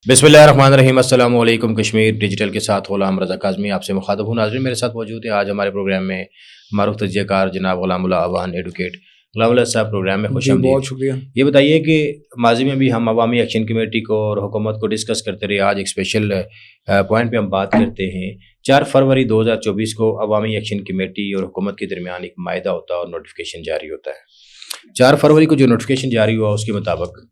बिस्मिल्लाहिर्रहमानिर्रहीम। अस्सलाम वालेकुम। कश्मीर डिजिटल के साथ ग़ुलाम रज़ा काज़मी आपसे मुखातब हूँ। नाज़रीन, मेरे साथ मौजूद है आज हमारे प्रोग्राम में मारूफ तजज़ियाकार जनाब ग़ुलामुल्लाह अवान एडवोकेट। ग़ुलामुल्लाह साहब, प्रोग्राम में जी, खुशामदीद। बहुत शुक्रिया। ये बताइए कि माज़ी में भी हम अवामी एक्शन कमेटी को और हुकूमत को डिस्कस करते रहे। आज एक स्पेशल पॉइंट पे हम बात करते हैं। 4 फरवरी 2024 को अवामी एक्शन कमेटी और हुकूमत के दरमियान एक माहिदा होता है और नोटिफिकेशन जारी होता है। 4 फरवरी को जो नोटिफिकेशन जारी हुआ उसके मुताबिक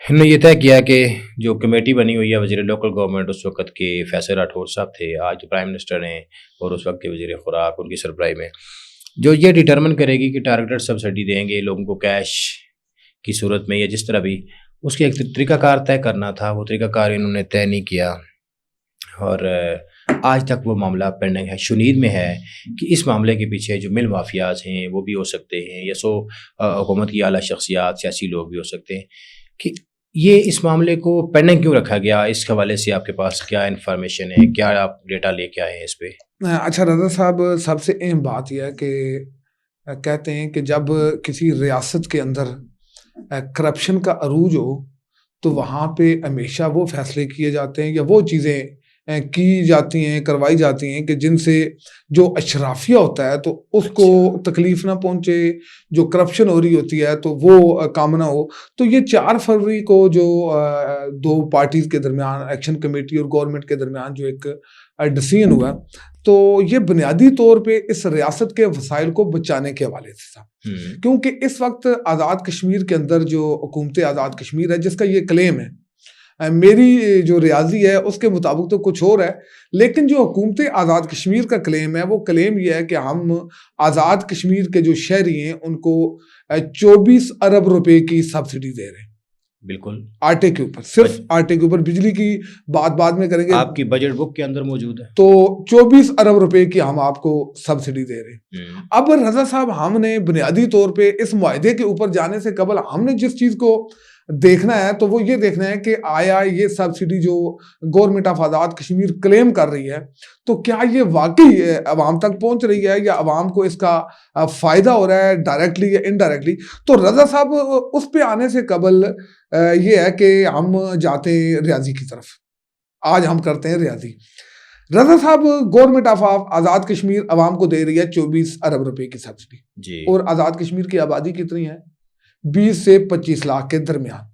हमने ये तय किया कि जो कमेटी बनी हुई है, वज़ीर लोकल गवर्नमेंट उस वक़्त के फैसल राठौर साहब थे, आज तो प्राइम मिनिस्टर हैं, और उस वक़्त के वज़ीर खुराक, उनकी सरबराही में जो ये डिटरमिन करेगी कि टारगेटेड सब्सिडी देंगे लोगों को कैश की सूरत में या जिस तरह भी, उसके एक तरीक़ाकार तय करना था। वो तरीक़ाकार इन्होंने तय नहीं किया और आज तक वो मामला पेंडिंग है, शुनीद में है कि इस मामले के पीछे जो मिल माफियाज हैं वो भी हो सकते हैं या हुकूमत की आला शख्सियात, सियासी लोग भी हो सकते हैं। कि ये इस मामले को पेंडिंग क्यों रखा गया, इस हवाले से आपके पास क्या इन्फॉर्मेशन है, क्या आप डेटा लेके आए हैं इस पे? अच्छा रज़ा साहब, सबसे अहम बात यह है कि कहते हैं कि जब किसी रियासत के अंदर करप्शन का अरूज हो तो वहाँ पे हमेशा वो फैसले किए जाते हैं या वो चीज़ें की जाती हैं, करवाई जाती हैं कि जिनसे जो अशराफिया होता है तो उसको अच्छा। तकलीफ ना पहुँचे, जो करप्शन हो रही होती है तो वो काम ना हो। तो ये 4 फरवरी को जो 2 पार्टीज़ के दरमियान, एक्शन कमेटी और गवर्नमेंट के दरमियान जो एक डिसीजन हुआ, तो ये बुनियादी तौर पे इस रियासत के वसाइल को बचाने के हवाले से था। क्योंकि इस वक्त आज़ाद कश्मीर के अंदर जो हुकूमत आज़ाद कश्मीर है, जिसका ये क्लेम है, मेरी जो रियाजी है उसके मुताबिक तो कुछ और है, लेकिन जो हुकूमत आज़ाद कश्मीर का क्लेम है वो क्लेम ये है कि हम आज़ाद कश्मीर के जो शहरी हैं उनको 24 अरब रुपए की सब्सिडी दे रहे हैं। बिल्कुल, आटे के ऊपर, सिर्फ आटे के ऊपर। बिजली की बात बाद में करेंगे, आपकी बजट बुक के अंदर मौजूद है। तो 24 अरब रुपए की हम आपको सब्सिडी दे रहे हैं। अब रजा साहब, हमने बुनियादी तौर पे इस मुआहदे के ऊपर जाने से कबल हमने जिस चीज को देखना है तो वो ये देखना है कि आया ये सब्सिडी जो government of Azad Kashmir claim कर रही है तो क्या ये वाकई अवाम तक पहुंच रही है या अवाम को इसका फायदा हो रहा है डायरेक्टली या इनडायरेक्टली। तो रजा साहब, उस पे आने से कबल ये है कि हम जाते हैं रियाजी की तरफ। आज हम करते हैं रियाजी। रजा साहब, गवर्नमेंट ऑफ आज़ाद कश्मीर अवाम को दे रही है 24 अरब रुपए की सब्सिडी, और आज़ाद कश्मीर की आबादी कितनी है? 20 से 25 लाख के दरमियान,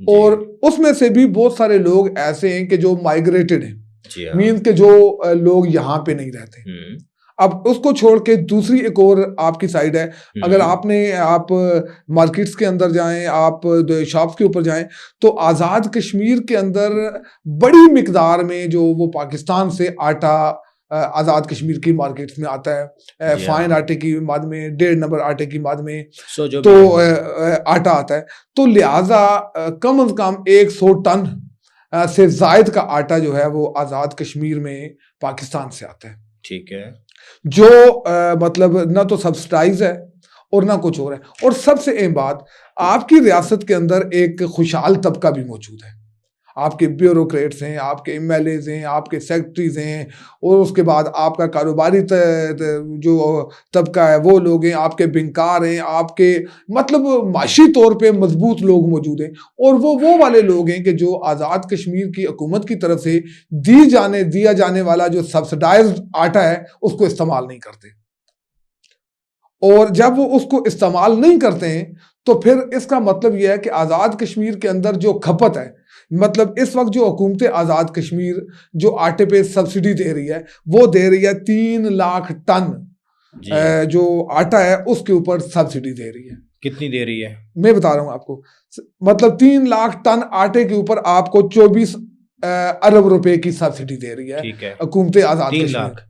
और उसमें से भी बहुत सारे लोग ऐसे हैं कि जो माइग्रेटेड हैं, मीन्स के जो लोग यहाँ पे नहीं रहते। अब उसको छोड़ के दूसरी एक और आपकी साइड है। अगर आप मार्केट्स के अंदर जाएं, आप शॉप्स के ऊपर जाएं, तो आज़ाद कश्मीर के अंदर बड़ी मिकदार में जो वो पाकिस्तान से आटा आज़ाद कश्मीर की मार्केट्स में आता है, फाइन आटे की मद में, 1.5 नंबर आटे की मद में तो आटा आता है। तो लिहाजा कम अज कम 100 टन से जायद का आटा जो है वो आज़ाद कश्मीर में पाकिस्तान से आता है। ठीक है, जो मतलब ना तो सब्सिडाइज है और ना कुछ और है। और सबसे अहम बात, आपकी रियासत के अंदर एक खुशहाल तबका भी मौजूद है। आपके ब्यूरोक्रेट्स हैं, आपके एमएलएज हैं, आपके सेक्रेटरीज हैं, और उसके बाद आपका कारोबारी जो तबका है वो लोग हैं, आपके बिंकार हैं, आपके मतलब माशी तौर पे मजबूत लोग मौजूद हैं। और वो वाले लोग हैं कि जो आज़ाद कश्मीर की हुकूमत की तरफ से दिया जाने वाला जो सब्सिडाइज्ड आटा है उसको इस्तेमाल नहीं करते। और जब वो उसको इस्तेमाल नहीं करते हैं तो फिर इसका मतलब यह है कि आज़ाद कश्मीर के अंदर जो खपत है, मतलब इस वक्त जो हुकूमत आज़ाद कश्मीर जो आटे पे सब्सिडी दे रही है वो दे रही है 3 लाख टन जो आटा है उसके ऊपर सब्सिडी दे रही है। कितनी दे रही है मैं बता रहा हूं आपको, मतलब 3 लाख टन आटे के ऊपर आपको 24 अरब रुपए की सब्सिडी दे रही है हुकूमत आज़ाद कश्मीर।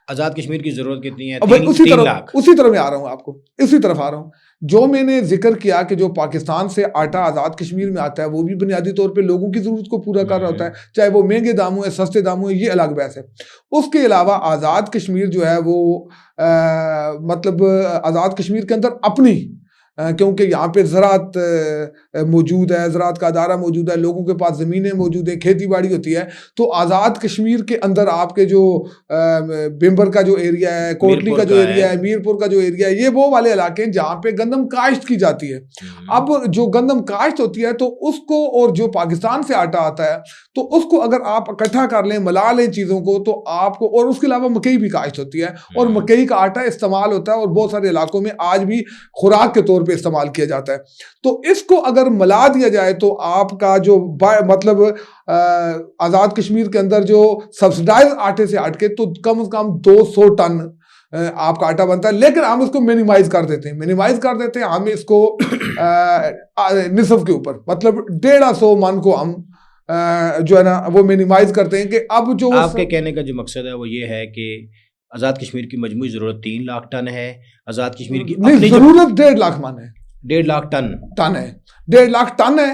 आज़ाद कश्मीर की जरूरत कितनी है? उसी तरह मैं आ रहा हूँ आपको, इसी तरफ आ रहा हूँ। जो मैंने जिक्र किया कि जो पाकिस्तान से आटा आज़ाद कश्मीर में आता है वो भी बुनियादी तौर पे लोगों की ज़रूरत को पूरा कर रहा होता है, चाहे वो महंगे दामों है, सस्ते दामों है, ये अलग बहस है। उसके अलावा आज़ाद कश्मीर जो है वो मतलब आज़ाद कश्मीर के अंदर अपनी क्योंकि यहाँ पे ज़राअत मौजूद है, ज़राअत का अदारा मौजूद है, लोगों के पास ज़मीनें मौजूद है, खेती बाड़ी होती है। तो आज़ाद कश्मीर के अंदर आपके जो बिम्बर का जो एरिया है, कोटली का जो एरिया है, मीरपुर का जो एरिया है, ये वो वाले इलाके हैं जहाँ पे गंदम काश्त की जाती है। अब जो गंदम काश्त होती है तो उसको, और जो पाकिस्तान से आटा आता है, तो उसको अगर आप इकट्ठा कर लें, मिला लें चीज़ों को, तो आपको, और उसके अलावा मकई भी काश्त होती है और मकई का आटा इस्तेमाल होता है और बहुत सारे इलाकों में आज भी खुराक के तौर पे इस्तेमाल किया जाता है। तो इसको अगर मिला दिया जाए तो आपका जो मतलब आज़ाद कश्मीर के अंदर जो सब्सिडाइज आटे से हटके तो कम से कम 200 टन आपका आटा बनता है। लेकिन हम इसको मिनिमाइज कर देते हैं, हम इसको निसफ के ऊपर, मतलब 150 मन को हम जो है ना वो मिनिमाइज करते हैं। कि अब जो आपके कहने का जो मकसद है वो ये है कि आज़ाद कश्मीर की मजमूई ज़रूरत 3 लाख टन है, आज़ाद कश्मीर की नहीं, ज़रूरत 1.5 लाख मन है, 1.5 लाख टन है, 1.5 लाख टन है।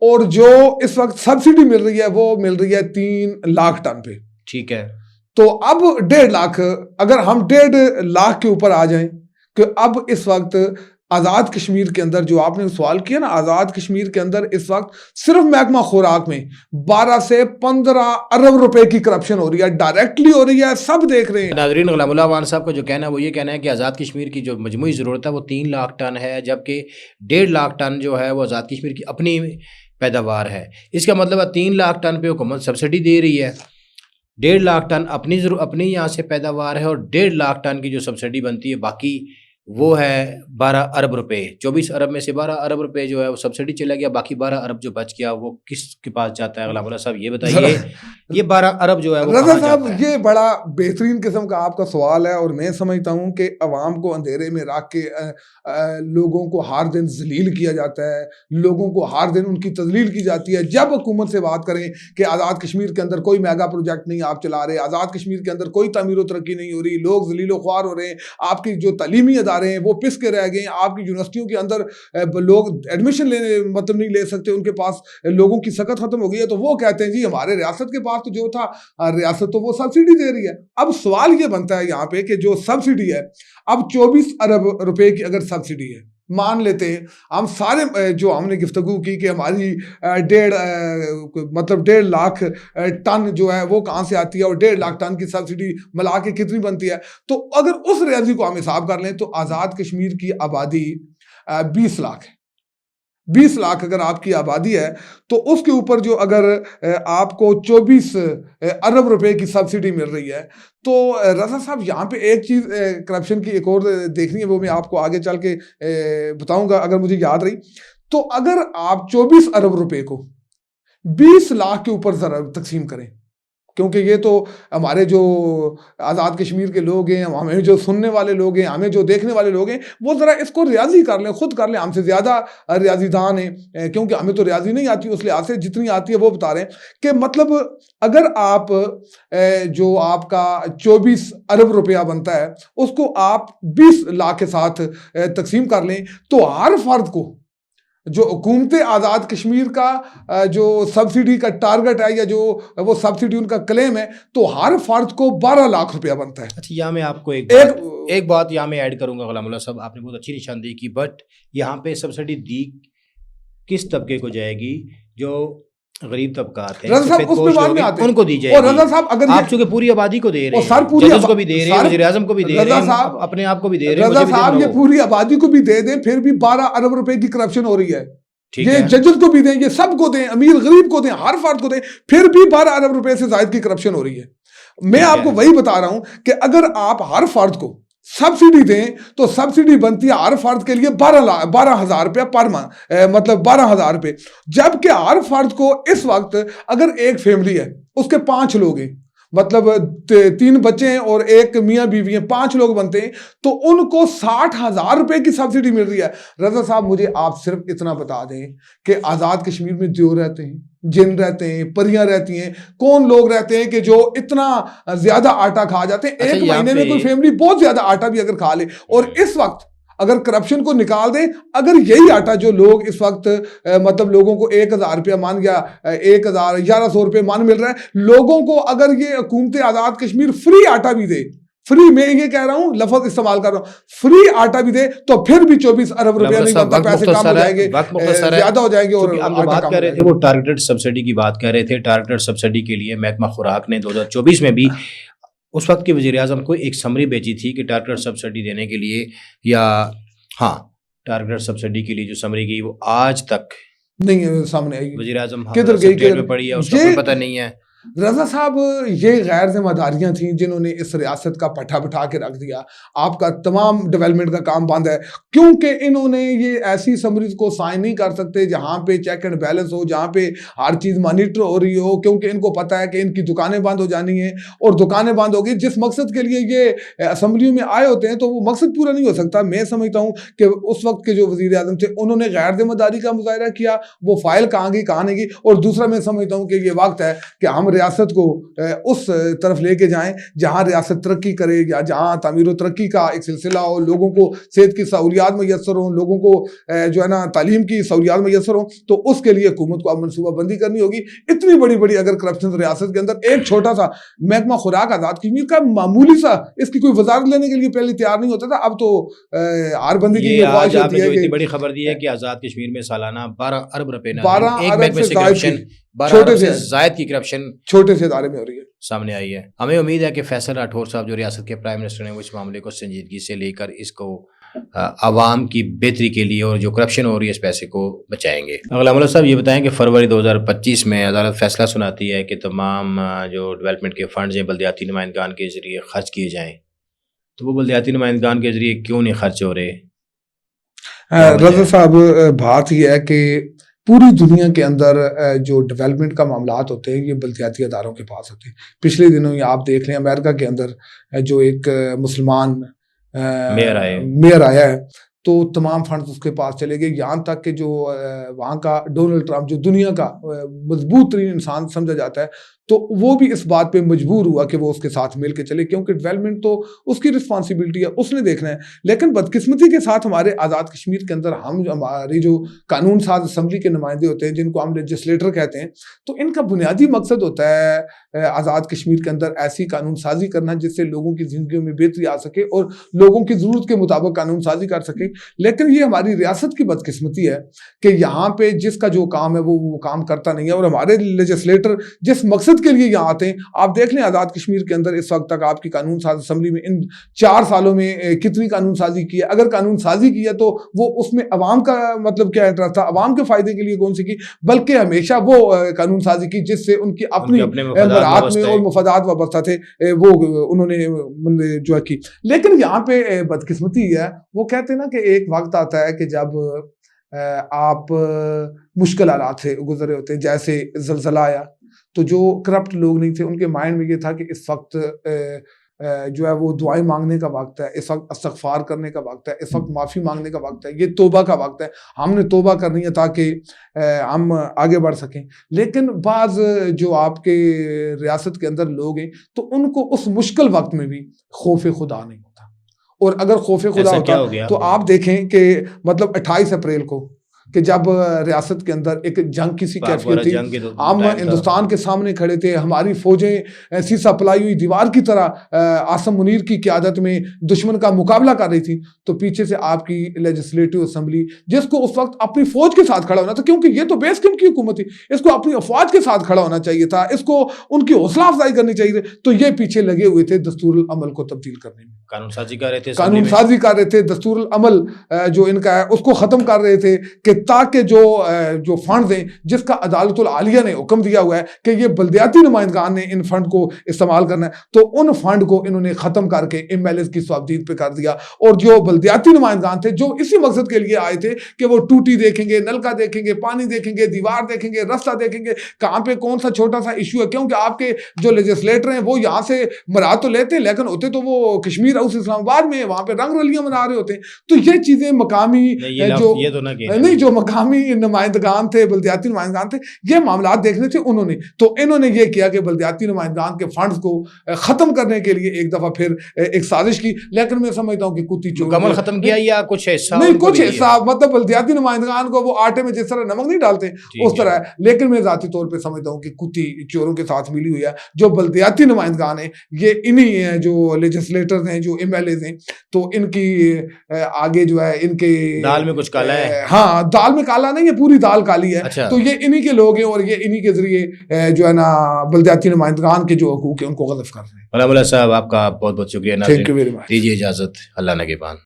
और जो इस वक्त सब्सिडी मिल रही है वो मिल रही है 3 लाख टन पे। ठीक है, तो अब 1.5 लाख, अगर हम 1.5 लाख के ऊपर आ जाएं, कि अब इस वक्त आज़ाद कश्मीर के अंदर, जो आपने सवाल किया ना, आज़ाद कश्मीर के अंदर इस वक्त सिर्फ महकमा खुराक में 12 से 15 अरब रुपए की करप्शन हो रही है, डायरेक्टली हो रही है, सब देख रहे हैं। नाज़रीन, गुलामुल्लाह अवान साहब का जो कहना है वो ये कहना है कि आज़ाद कश्मीर की जो मजमूई ज़रूरत है वो 3 लाख टन है, जबकि 1.5 लाख टन जो है वो आज़ाद कश्मीर की अपनी पैदावार है। इसका मतलब है 3 लाख टन पे हुकूमत सब्सिडी दे रही है, 1.5 लाख टन अपनी यहाँ से पैदावार है, और 1.5 लाख टन की जो सब्सिडी बनती है बाकी वो है 12 अरब रुपए। 24 अरब में से 12 अरब रुपए जो है वो सब्सिडी चला गया, बाकी 12 अरब जो बच गया वो किसके पास जाता है? गुलामुल्लाह साहब ये बताइए, ये 12 अरब जो है वो रज़ा साहब, ये बड़ा बेहतरीन किस्म का आपका सवाल है, और मैं समझता हूँ कि अवाम को अंधेरे में रख के लोगों को हर दिन जलील किया जाता है, लोगों को हर दिन उनकी तजलील की जाती है। जब हुकूमत से बात करें कि आज़ाद कश्मीर के अंदर कोई मेगा प्रोजेक्ट नहीं आप चला रहे, आज़ाद कश्मीर के अंदर कोई तमीर व तरक्की नहीं हो रही, लोग जलीलो ख्वार हो रहे हैं, आपकी जो तालीमी अदारे हैं वो पिस के रह गए, आपकी यूनिवर्सिटियों के अंदर लोग एडमिशन लेने मतलब नहीं ले सकते, उनके पास लोगों की सकत खत्म हो गई है, तो वो कहते हैं जी हमारे रियासत के पास तो जो था, रियासत तो वो सब्सिडी दे रही है। अब सवाल ये बनता है यहाँ पे कि जो सब्सिडी है, अब 24 अरब रुपए की अगर सब्सिडी है, मान लेते हैं हम सारे जो हमने गुफ्तगू की कि हमारी 1.5 लाख टन जो है वो कहाँ से आती है और 1.5 लाख टन की सब्सिडी मिला के कितनी बनती है, तो अगर उस रियाजी को हम हिसाब कर लें तो आज़ाद कश्मीर की आबादी 20 लाख है। 20 लाख अगर आपकी आबादी है तो उसके ऊपर जो अगर आपको 24 अरब रुपए की सब्सिडी मिल रही है, तो रज़ा साहब यहाँ पे एक चीज़ करप्शन की एक और देखनी है, वो मैं आपको आगे चल के बताऊंगा अगर मुझे याद रही। तो अगर आप 24 अरब रुपए को 20 लाख के ऊपर ज़रा तकसीम करें, क्योंकि ये तो हमारे जो आज़ाद कश्मीर के लोग हैं, हमें जो सुनने वाले लोग हैं, हमें जो देखने वाले लोग हैं, वो ज़रा इसको रियाजी कर लें, खुद कर लें, हमसे ज़्यादा रियाजीदान हैं, क्योंकि हमें तो रियाजी नहीं आती, उस लिहाज से जितनी आती है वो बता रहे हैं कि मतलब अगर आप जो आपका 24 अरब रुपया बनता है उसको आप 20 लाख के साथ तकसीम कर लें, तो हर फर्द को जो हुकूमत आज़ाद कश्मीर का जो सब्सिडी का टारगेट है या जो वो सब्सिडी उनका क्लेम है, तो हर फर्द को 12 लाख रुपया बनता है। अच्छा, यहाँ मैं आपको एक बात यहाँ मैं ऐड करूँगा गुलामुल्लाह साहब, आपने बहुत अच्छी निशानदेही की, बट यहाँ पे सब्सिडी दी किस तबके को जाएगी? जो गरीब तबकात हैं, उनको दी जाएगी। और रज़ा साहब, अगर आप चूंकि पूरी आबादी को दे रहे हैं, जजेस को भी दे रहे हैं, वज़ीर आज़म को भी दे रहे हैं, अपने आप को भी दे रहे हैं, रज़ा साहब ये पूरी आबादी को भी दे दें फिर भी 12 अरब रुपए की करप्शन हो रही है। ये जजेस को भी दें, ये सबको दें, अमीर गरीब को दें, हर फर्द को दें, फिर भी 12 अरब रुपए से ज्यादा की करप्शन हो रही है। मैं आपको वही बता रहा हूं कि अगर आप हर फर्द को सब्सिडी दें तो सब्सिडी बनती है हर फर्द के लिए 12,000 रुपया पर माह, मतलब 12,000 रुपये, जबकि हर फर्द को इस वक्त अगर एक फैमिली है उसके 5 लोग हैं, मतलब 3 बच्चे हैं और एक मियाँ बीवी हैं, 5 लोग बनते हैं, तो उनको 60,000 रुपए की सब्सिडी मिल रही है। रज़ा साहब, मुझे आप सिर्फ इतना बता दें कि आज़ाद कश्मीर में जो रहते हैं, जिन रहते हैं, परियां रहती हैं, कौन लोग रहते हैं कि जो इतना ज्यादा आटा खा जाते हैं। एक महीने में कोई फैमिली बहुत ज्यादा आटा भी अगर खा ले, और इस वक्त अगर करप्शन को निकाल दें, अगर यही आटा जो लोग इस वक्त मतलब लोगों को 1,000 रुपया मान गया, 1,000 1100 रुपये मान मिल रहा है लोगों को, अगर ये हुकूमत आज़ाद कश्मीर फ्री आटा भी दे, फ्री, मैं ये कह रहा हूँ, लफ्ज इस्तेमाल कर रहा हूँ, फ्री आटा भी दे तो फिर भी 24 अरब रुपया नहीं बनता, पैसे कम हो जाएंगे, ज्यादा हो जाएंगे। और हम जो बात कर रहे थे वो टारगेटेड सब्सिडी की बात कर रहे थे। टारगेटेड सब्सिडी के लिए महकमा खुराक ने 2024 में भी उस वक्त के वज़ीर आज़म को एक समरी भेजी थी कि टारगेटेड सब्सिडी देने के लिए, या हाँ, टारगेटेड सब्सिडी के लिए जो समरी गई वो आज तक नहीं सामने आई। वज़ीर आज़म किधर गई, में पड़ी है, उसका कोई पता नहीं है। रजा साहब, ये गैर जिम्मेदारियां थी जिन्होंने इस रियासत का पट्टा बिठा के रख दिया। आपका तमाम डेवलपमेंट का काम बंद है क्योंकि इन्होंने ये ऐसी समरीज को साइन नहीं कर सकते जहां पे चेक एंड बैलेंस हो, जहां पे हर चीज मॉनिटर हो रही हो, क्योंकि इनको पता है कि इनकी दुकानें बंद हो जानी है। और दुकानें बंद होगी, जिस मकसद के लिए ये असम्बलियों में आए होते हैं तो वो मकसद पूरा नहीं हो सकता। मैं समझता हूँ कि उस वक्त के जो वजीर आजम थे उन्होंने गैर जिम्मेदारी का मुजाहरा किया, वो फाइल कहाँ गई कहाँ नहीं गई। और दूसरा मैं समझता हूँ कि ये वक्त है कि हम रियासत को उस तरफ लेके जाएं जहां रियासत तरक्की करे, या जहां तामीर और तरक्की का एक सिलसिला हो, लोगों को सेहत की सहूलियात मैसर हो, लोगों को जो है ना तालीम की सहूलियात मैसर हो, तो उसके लिए हुकूमत को अब मनसूबाबंदी करनी होगी। इतनी बड़ी बड़ी अगर करप्शन रियासत के अंदर, एक छोटा सा महकमा खुराक आज़ाद कश्मीर का मामूली सा, इसकी कोई वजारत लेने के लिए पहले तैयार नहीं होता था, अब तो हर बंदी की ख्वाहिश होती है। इतनी बड़ी खबर दी है कि आज़ाद कश्मीर में सालाना 12 अरब रुपए, 12 अरब से जायद की करप्शन छोटे से इदारे में हो रही है, सामने आई है। हमें उम्मीद है कि फैसल राठौर साहब जो रियासत के प्राइम मिनिस्टर हैं वो इस मामले को संजीदगी से लेकर इसको आवाम की बेहतरी के लिए और जो करप्शन हो रही है इस पैसे को बचाएंगे। अगला मौलाना साहब ये बताएं कि फरवरी 2025 में अदालत फैसला सुनाती है कि तमाम जो डेवलपमेंट के फंड्स हैं बल्दियाती नुमाइंदगान के जरिए खर्च किए जाएँ, तो वो बल्दियाती नुमाइंदगान के जरिए क्यों नहीं खर्च हो रहे? रज़ा साहब, बात यह है कि पूरी दुनिया के अंदर जो डेवलपमेंट का मामलात होते हैं ये बल्दियाती अदारों के पास होते हैं। पिछले दिनों ये आप देख लें, अमेरिका के अंदर जो एक मुसलमान मेयर आया है तो तमाम फंड्स उसके पास चले गए। यहाँ तक कि जो वहाँ का डोनाल्ड ट्रंप, जो दुनिया का मजबूत तरीन इंसान समझा जाता है, तो वो भी इस बात पे मजबूर हुआ कि वो उसके साथ मिल के चले, क्योंकि डेवलपमेंट तो उसकी रिस्पॉन्सिबिलिटी है, उसने देखना है। लेकिन बदकिस्मती के साथ हमारे आज़ाद कश्मीर के अंदर हमारी जो कानून साज असम्बली के नुमाइंदे होते हैं, जिनको हम लेजिस्लेटर कहते हैं, तो इनका बुनियादी मकसद होता है आज़ाद कश्मीर के अंदर ऐसी कानून साजी करना जिससे लोगों की ज़िंदगी में बेहतरी आ सके और लोगों की ज़रूरत के मुताबिक कानून साजी कर सके। लेकिन ये हमारी रियासत की बदकिस्मती है कि यहाँ पे जिसका जो काम है वो काम करता नहीं है। और हमारे लेजिस्लेटर जिस मकसद के लिए यहाँ आते हैं, आप देख लें आज़ाद कश्मीर के अंदर इस वक्त तक आपकी कानून साज असम्बली में इन 4 सालों में कितनी कानून साजी की है। अगर कानून साजी की है तो वो उसमें अवाम का मतलब क्या इंटरेस्ट था, अवाम के फायदे के लिए कौन सी की, बल्कि हमेशा वो कानून साजी की जिससे उनकी अपनी मराहत में और मुफादात वाबस्ता थे, वो उन्होंने जो है की। लेकिन यहाँ पे बदकिस्मती है, वो कहते हैं ना कि एक वक्त आता है कि जब आप मुश्किल हालात से गुजरे होते हैं, जैसे ज़लज़ला आया तो जो करप्ट लोग नहीं थे उनके माइंड में ये था कि इस वक्त जो है वो दुआएं मांगने का वक्त है, इस वक्त इस्तग़फ़ार करने का वक्त है, इस वक्त माफ़ी मांगने का वक्त है, ये तौबा का वक्त है, हमने तौबा करनी है ताकि हम आगे बढ़ सकें। लेकिन बाज़ जो आपके रियासत के अंदर लोग हैं तो उनको उस मुश्किल वक्त में भी खौफ खुदा नहीं होता, और अगर खौफ खुदा होता तो आप देखें कि मतलब 28 अप्रैल को कि जब रियासत के अंदर एक जंग की सी कैफियत थी, हम हिंदुस्तान के सामने खड़े थे, हमारी फौजें सीसा पलाई हुई दीवार की तरह आसम मुनीर की क़यादत में दुश्मन का मुकाबला कर रही थी, तो पीछे से आपकी लेजिस्लेटिव असम्बली जिसको उस वक्त अपनी फौज के साथ खड़ा होना था, क्योंकि ये तो बेस कैंप की हुकूमत थी, इसको अपनी अफवाज के साथ खड़ा होना चाहिए था, इसको उनकी हौसला अफजाई करनी चाहिए, तो ये पीछे लगे हुए थे दस्तूरुल अमल को तब्दील करने में, कानून साजी कर रहे थे, दस्तूरुल अमल जो इनका है उसको ख़त्म कर रहे थे कि ताकि जो फंड हैं जिसका अदालतुल आलिया ने हुक्म दिया हुआ है कि ये बल्दियाती नुमाइंदगान ने इन फंड को इस्तेमाल करना है, तो उन फंड को इन्होंने ख़त्म करके MLAs की स्वाबदीद पे कर दिया। और जो बल्दियाती नुमाइंदगान थे जो इसी मकसद के लिए आए थे कि वो टूटी देखेंगे, नलका देखेंगे, पानी देखेंगे, दीवार देखेंगे, रास्ता देखेंगे, कहाँ पे कौन सा छोटा सा इशू है, क्योंकि आपके जो लेजिस्लेटर हैं वो यहाँ से मरा तो लेते हैं लेकिन होते तो वो कश्मीर हाउस इस्लामाबाद में, वहाँ पे रंग रलियां मना रहे होते हैं। तो ये चीज़ें मकामी जो मकामी नुमाइंदगान थे, बल्दियाती नुमाइंदगान थे, ये मामला देखने थे उन्होंने, तो इन्होंने ये किया कि बल्दियाती नुमाइंदगान के फंड्स को खत्म करने के लिए एक दफा फिर एक साजिश की। लेकिन मैं समझता हूँ कि कुत्ती चोर मुकम्मल खत्म किया या कुछ हिस्सा? नहीं, कुछ हिस्सा, मतलब बल्दियाती नुमाइंदगान को वो आटे में जिस तरह नमक नहीं डालते उस तरह है। लेकिन मैं जाती तौर पे समझता हूँ कि कुत्ती चोरों के साथ मिली हुई है। जो बल्दियाती नुमाइंदगान है ये इन्हीं हैं, जो लेजिस्लेटर्स हैं, जो एमएलए हैं, तो इनकी आगे जो है इनके दाल में कुछ काला है। हाँ, दाल में काला नहीं है, पूरी दाल काली है। अच्छा। तो ये इन्हीं के लोग हैं और ये इन्हीं के जरिए जो है ना बल्दियाती नुमाइंदगान के जो हकूक है उनको गलत कर रहे हैं। अल्लाह साहब, आपका बहुत बहुत शुक्रिया। Thank you very much. दीजिए इजाजत, अल्लाह नगहबान।